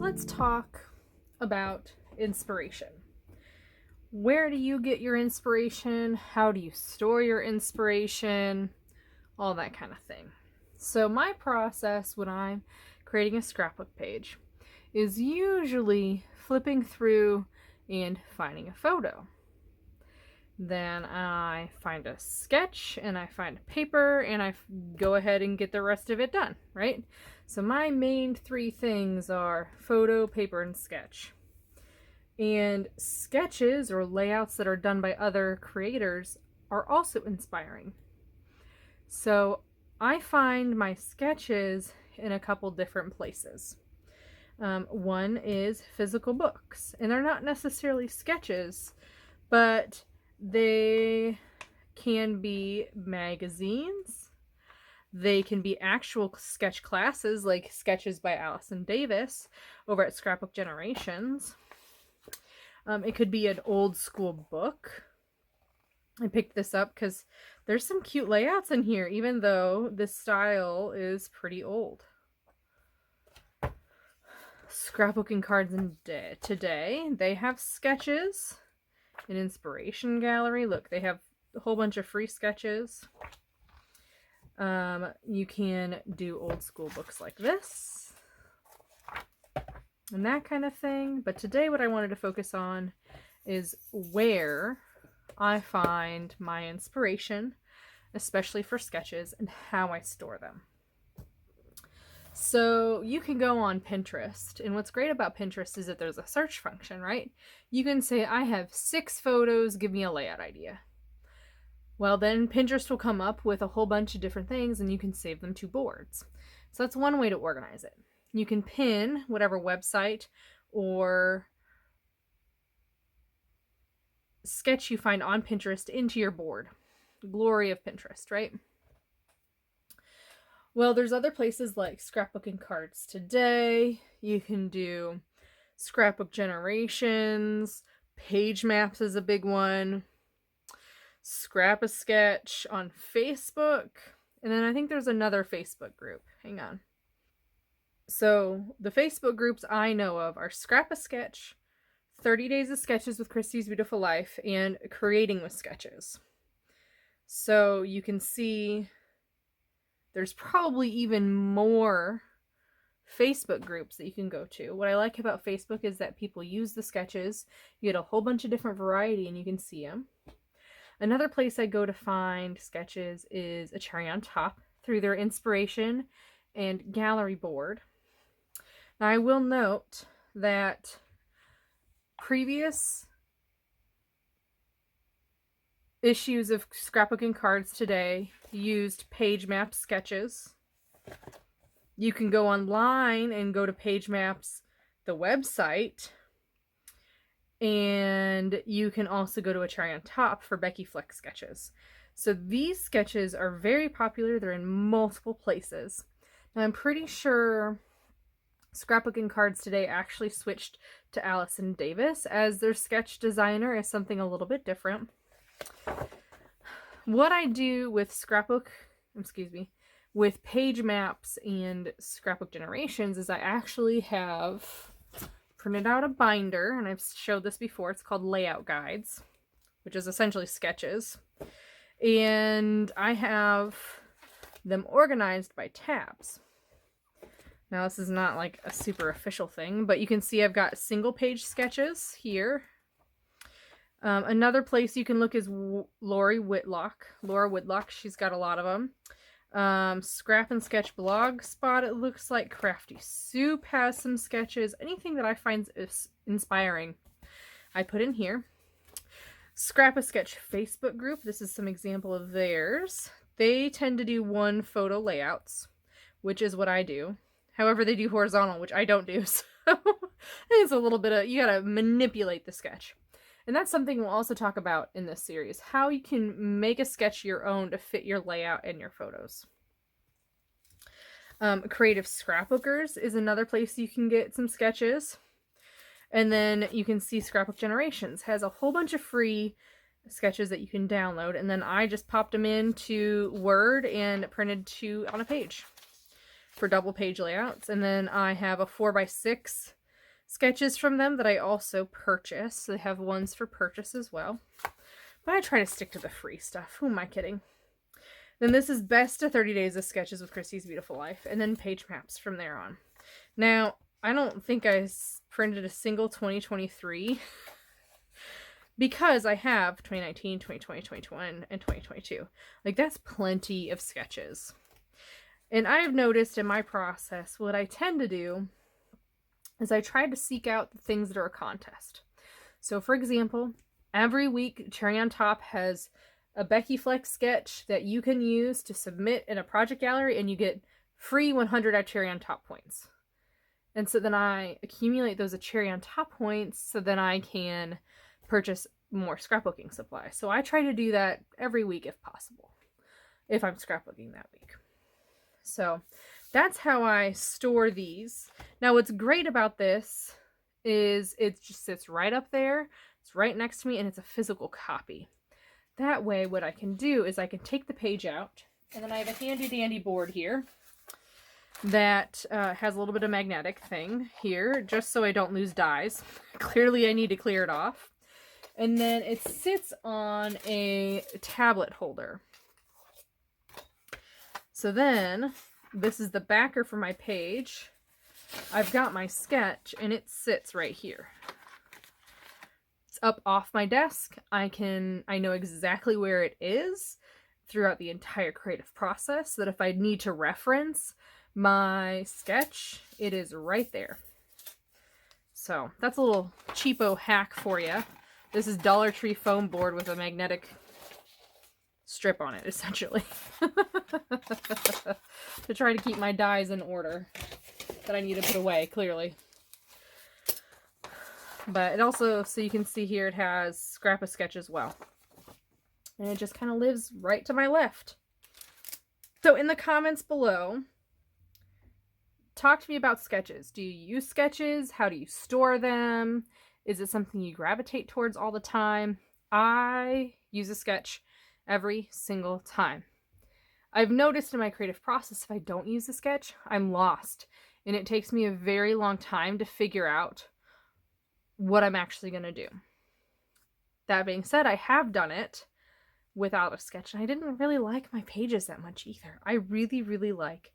let's talk about inspiration. Where do you get your inspiration? How do you store your inspiration? All that kind of thing. So my process when I'm creating a scrapbook page is usually flipping through and finding a photo. Then I find a sketch and I find a paper and I go ahead and get the rest of it done, right? So my main three things are photo, paper, and sketch. And sketches or layouts that are done by other creators are also inspiring. So I find my sketches in a couple different places. One is physical books, and they're not necessarily sketches, but they can be magazines. They can be actual sketch classes like Sketches by Allison Davis over at Scrapbook Generations. It could be an old school book. I picked this up because there's some cute layouts in here, even though this style is pretty old. Scrapbooking cards today, they have sketches, an inspiration gallery. Look, they have a whole bunch of free sketches. You can do old school books like this and that kind of thing. But today what I wanted to focus on is where I find my inspiration, especially for sketches, and how I store them. So you can go on Pinterest, and what's great about Pinterest is that there's a search function, right? You can say, I have 6 photos, give me a layout idea. Well, then Pinterest will come up with a whole bunch of different things, and you can save them to boards. So that's one way to organize it. You can pin whatever website or sketch you find on Pinterest into your board. Glory of Pinterest, right? Well, there's other places like Scrapbooking Cards Today. You can do Scrapbook Generations. Page Maps is a big one. Scrap a Sketch on Facebook. And then I think there's another Facebook group. Hang on. So the Facebook groups I know of are Scrap a Sketch, 30 Days of Sketches with Christy's Beautiful Life, and Creating with Sketches. So you can see there's probably even more Facebook groups that you can go to. What I like about Facebook is that people use the sketches. You get a whole bunch of different variety and you can see them. Another place I go to find sketches is a Cherry on Top through their inspiration and gallery board. Now I will note that previous issues of Scrapbooking Cards Today used page map sketches. You can go online and go to Page Maps, the website, and you can also go to a Cherry on Top for Becky Fleck sketches. So these sketches are very popular. They're in multiple places. Now I'm pretty sure Scrapbooking Cards Today actually switched to Allison Davis as their sketch designer as something a little bit different. What I do with with Page Maps and Scrapbook Generations is I actually have printed out a binder, and I've showed this before. It's called Layout Guides, which is essentially sketches. And I have them organized by tabs. Now this is not like a super official thing, but you can see I've got single page sketches here. Another place you can look is Laura Whitlock. She's got a lot of them. Scrap and Sketch Blog Spot, it looks like. Crafty Soup has some sketches. Anything that I find is inspiring, I put in here. Scrap a Sketch Facebook group. This is some example of theirs. They tend to do one photo layouts, which is what I do. However, they do horizontal, which I don't do. So it's a little bit of, you gotta manipulate the sketch. And that's something we'll also talk about in this series, how you can make a sketch your own to fit your layout and your photos. Creative Scrapbookers is another place you can get some sketches. And then you can see Scrapbook Generations has a whole bunch of free sketches that you can download. And then I just popped them into Word and printed 2 on a page for double page layouts. And then I have a 4x6 sketches from them that I also purchase. So they have ones for purchase as well. But I try to stick to the free stuff. Who am I kidding? Then this is Best of 30 Days of Sketches with Christy's Beautiful Life. And then page maps from there on. Now, I don't think I printed a single 2023 because I have 2019, 2020, 2021, and 2022. Like, that's plenty of sketches. And I've noticed in my process, what I tend to do is I try to seek out the things that are a contest. So, for example, every week, Cherry on Top has a Becky Flex sketch that you can use to submit in a project gallery, and you get free 100 at Cherry on Top points. And so then I accumulate those Cherry on Top points so then I can purchase more scrapbooking supplies. So I try to do that every week if possible, if I'm scrapbooking that week. So that's how I store these. Now what's great about this is it just sits right up there. It's right next to me, and it's a physical copy. That way what I can do is I can take the page out, and then I have a handy dandy board here that has a little bit of magnetic thing here, just so I don't lose dies. Clearly I need to clear it off. And then it sits on a tablet holder. So then, this is the backer for my page. I've got my sketch, and it sits right here. It's up off my desk. I know exactly where it is throughout the entire creative process, so that if I need to reference my sketch, it is right there. So that's a little cheapo hack for you. This is Dollar Tree foam board with a magnetic strip on it, essentially. To try to keep my dies in order that I need to put away, clearly. But it also, so you can see here, it has Scrap a Sketch as well. And it just kind of lives right to my left. So in the comments below, talk to me about sketches. Do you use sketches? How do you store them? Is it something you gravitate towards all the time? I use a sketch every single time. I've noticed in my creative process, if I don't use a sketch, I'm lost. And it takes me a very long time to figure out what I'm actually going to do. That being said, I have done it without a sketch, and I didn't really like my pages that much either. I really, really like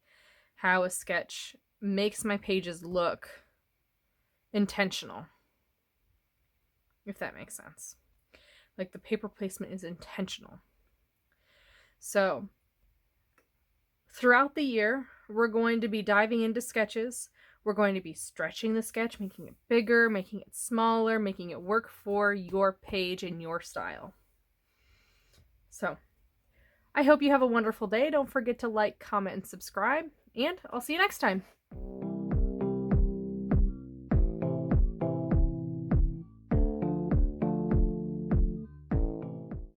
how a sketch makes my pages look intentional, if that makes sense. Like, the paper placement is intentional. So throughout the year, we're going to be diving into sketches. We're going to be stretching the sketch, making it bigger, making it smaller, making it work for your page and your style. So I hope you have a wonderful day. Don't forget to like, comment, and subscribe, and I'll see you next time.